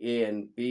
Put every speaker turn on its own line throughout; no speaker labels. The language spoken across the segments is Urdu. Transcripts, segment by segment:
ANP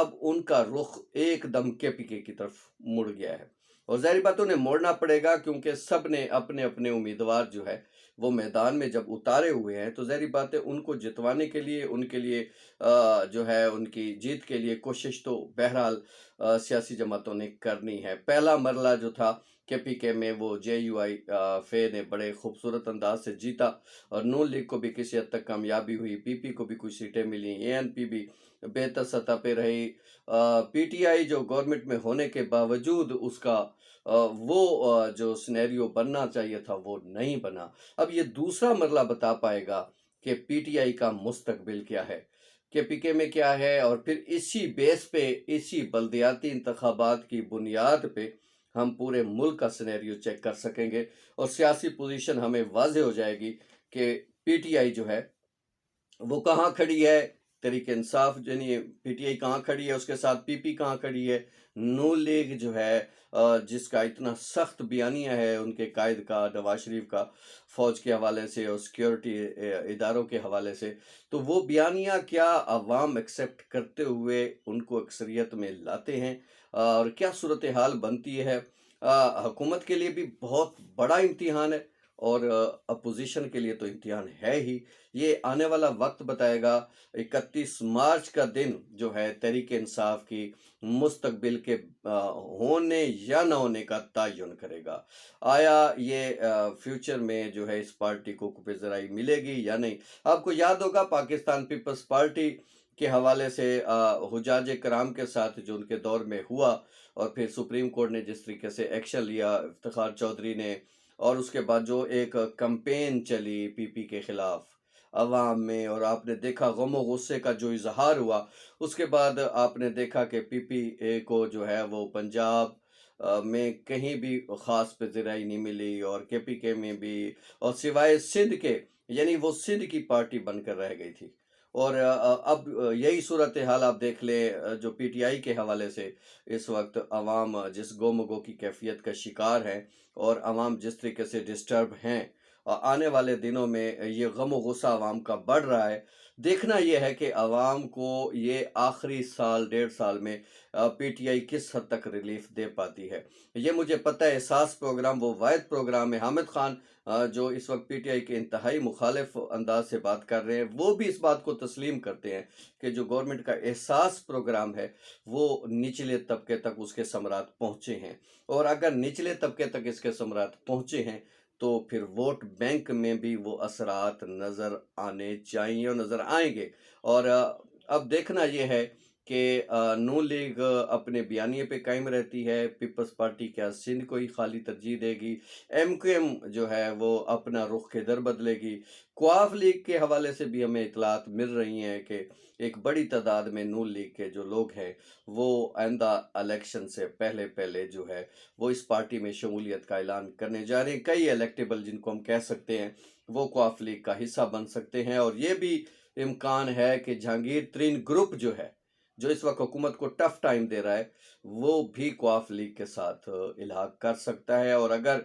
اب ان کا رخ ایک دم کے پی کے کی طرف مڑ گیا ہے، اور ظاہری بات انہیں موڑنا پڑے گا، کیونکہ سب نے اپنے اپنے امیدوار جو ہے وہ میدان میں جب اتارے ہوئے ہیں تو ظاہری بات ہے ان کو جتوانے کے لیے، ان کے لیے جو ہے ان کی جیت کے لیے کوشش تو بہرحال سیاسی جماعتوں نے کرنی ہے۔ پہلا مرحلہ جو تھا کے پی کے میں، وہ جے یو آئی فے نے بڑے خوبصورت انداز سے جیتا، اور نون لیگ کو بھی کسی حد تک کامیابی ہوئی، پی پی کو بھی کچھ سیٹیں ملی، اے این پی بھی بہتر سطح پہ رہی، پی ٹی آئی جو گورنمنٹ میں ہونے کے باوجود اس کا وہ جو سینیریو بننا چاہیے تھا وہ نہیں بنا۔ اب یہ دوسرا مرحلہ بتا پائے گا کہ پی ٹی آئی کا مستقبل کیا ہے، کے پی کے میں کیا ہے، اور پھر اسی بیس پہ، اسی بلدیاتی انتخابات کی بنیاد پہ ہم پورے ملک کا سینیریو چیک کر سکیں گے، اور سیاسی پوزیشن ہمیں واضح ہو جائے گی کہ پی ٹی آئی جو ہے وہ کہاں کھڑی ہے، تحریک انصاف یعنی پی ٹی آئی کہاں کھڑی ہے، اس کے ساتھ پی پی کہاں کھڑی ہے، نون لیگ جو ہے جس کا اتنا سخت بیانیہ ہے ان کے قائد کا، نواز شریف کا، فوج کے حوالے سے اور سیکیورٹی اداروں کے حوالے سے، تو وہ بیانیہ کیا عوام ایکسیپٹ کرتے ہوئے ان کو اکثریت میں لاتے ہیں، اور کیا صورتحال بنتی ہے۔ حکومت کے لیے بھی بہت بڑا امتحان ہے، اور اپوزیشن کے لیے تو امتحان ہے ہی، یہ آنے والا وقت بتائے گا۔ 31 مارچ کا دن جو ہے تحریک انصاف کی مستقبل کے ہونے یا نہ ہونے کا تعین کرے گا۔ آیا یہ فیوچر میں جو ہے اس پارٹی کو پذیرائی ملے گی یا نہیں۔ آپ کو یاد ہوگا پاکستان پیپلز پارٹی کے حوالے سے حجاج کرام کے ساتھ جو ان کے دور میں ہوا، اور پھر سپریم کورٹ نے جس طریقے سے ایکشن لیا افتخار چودھری نے، اور اس کے بعد جو ایک کمپین چلی پی پی کے خلاف عوام میں، اور آپ نے دیکھا غم و غصے کا جو اظہار ہوا، اس کے بعد آپ نے دیکھا کہ پی پی اے کو جو ہے وہ پنجاب میں کہیں بھی خاص پذیرائی نہیں ملی، اور کے پی کے میں بھی، اور سوائے سندھ کے، یعنی وہ سندھ کی پارٹی بن کر رہ گئی تھی۔ اور اب یہی صورتحال آپ دیکھ لیں جو پی ٹی آئی کے حوالے سے اس وقت عوام جس گو مگو کی کیفیت کا شکار ہے، اور عوام جس طریقے سے ڈسٹرب ہیں، آنے والے دنوں میں یہ غم و غصہ عوام کا بڑھ رہا ہے۔ دیکھنا یہ ہے کہ عوام کو یہ آخری سال 1.5 سال میں پی ٹی آئی کس حد تک ریلیف دے پاتی ہے۔ یہ مجھے پتہ ہے احساس پروگرام وہ واحد پروگرام ہے، حامد خان جو اس وقت پی ٹی آئی کے انتہائی مخالف انداز سے بات کر رہے ہیں، وہ بھی اس بات کو تسلیم کرتے ہیں کہ جو گورنمنٹ کا احساس پروگرام ہے وہ نچلے طبقے تک اس کے ثمرات پہنچے ہیں، اور اگر نچلے طبقے تک اس کے ثمرات پہنچے ہیں تو پھر ووٹ بینک میں بھی وہ اثرات نظر آنے چاہیے اور نظر آئیں گے۔ اور اب دیکھنا یہ ہے کہ نون لیگ اپنے بیانیے پہ قائم رہتی ہے، پیپلز پارٹی کیا سندھ کو ہی خالی ترجیح دے گی، ایم کیو ایم جو ہے وہ اپنا رخ کدھر بدلے گی۔ قواف لیگ کے حوالے سے بھی ہمیں اطلاعات مل رہی ہیں کہ ایک بڑی تعداد میں نون لیگ کے جو لوگ ہیں وہ آئندہ الیکشن سے پہلے جو ہے وہ اس پارٹی میں شمولیت کا اعلان کرنے جا رہے ہیں۔ کئی الیکٹیبل جن کو ہم کہہ سکتے ہیں وہ قواف لیگ کا حصہ بن سکتے ہیں، اور یہ بھی امکان ہے کہ جہانگیر ترین گروپ جو ہے جو اس وقت حکومت کو ٹف ٹائم دے رہا ہے وہ بھی قواف لیگ کے ساتھ الحاق کر سکتا ہے، اور اگر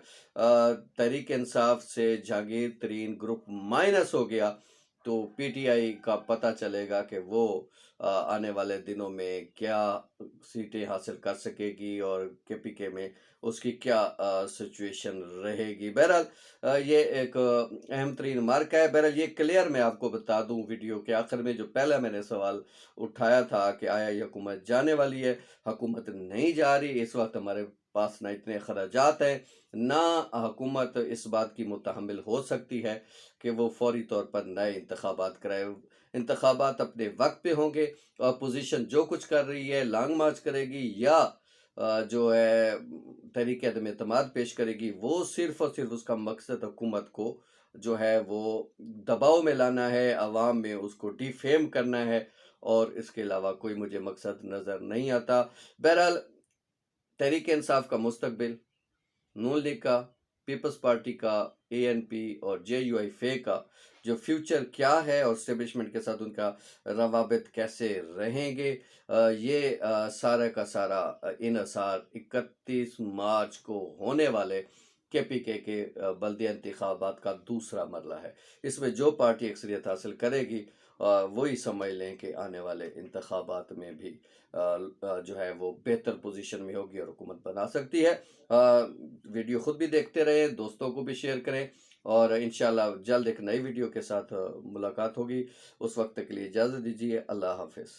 تحریک انصاف سے جہانگیر ترین گروپ مائنس ہو گیا تو پی ٹی آئی کا پتہ چلے گا کہ وہ آنے والے دنوں میں کیا سیٹیں حاصل کر سکے گی، اور کے پی کے میں اس کی کیا سچویشن رہے گی۔ بہرحال یہ ایک اہم ترین مارکہ ہے۔ بہرحال یہ کلیئر میں آپ کو بتا دوں ویڈیو کے آخر میں، جو پہلا میں نے سوال اٹھایا تھا کہ آیا یہ حکومت جانے والی ہے، حکومت نہیں جا رہی۔ اس وقت ہمارے پاس نہ اتنے اخراجات ہیں، نہ حکومت اس بات کی متحمل ہو سکتی ہے کہ وہ فوری طور پر نئے انتخابات کرائے۔ انتخابات اپنے وقت پہ ہوں گے، اپوزیشن جو کچھ کر رہی ہے لانگ مارچ کرے گی یا جو ہے تحریک عدم اعتماد پیش کرے گی، وہ صرف اور صرف اس کا مقصد حکومت کو جو ہے وہ دباؤ میں لانا ہے، عوام میں اس کو ڈی فیم کرنا ہے، اور اس کے علاوہ کوئی مجھے مقصد نظر نہیں آتا۔ بہرحال تحریک انصاف کا مستقبل، نون لیگ کا، پیپلز پارٹی کا، اے این پی اور جے یو آئی فے کا جو فیوچر کیا ہے، اور اسٹیبلشمنٹ کے ساتھ ان کا روابط کیسے رہیں گے، یہ سارا کا سارا انحصار 31 مارچ کو ہونے والے کے پی کے بلدیہ انتخابات کا دوسرا مرحلہ ہے۔ اس میں جو پارٹی اکثریت حاصل کرے گی وہی سمجھ لیں کہ آنے والے انتخابات میں بھی جو ہے وہ بہتر پوزیشن میں ہوگی اور حکومت بنا سکتی ہے۔ ویڈیو خود بھی دیکھتے رہیں، دوستوں کو بھی شیئر کریں، اور انشاءاللہ جلد ایک نئی ویڈیو کے ساتھ ملاقات ہوگی۔ اس وقت کے لیے اجازت دیجیے، اللہ حافظ۔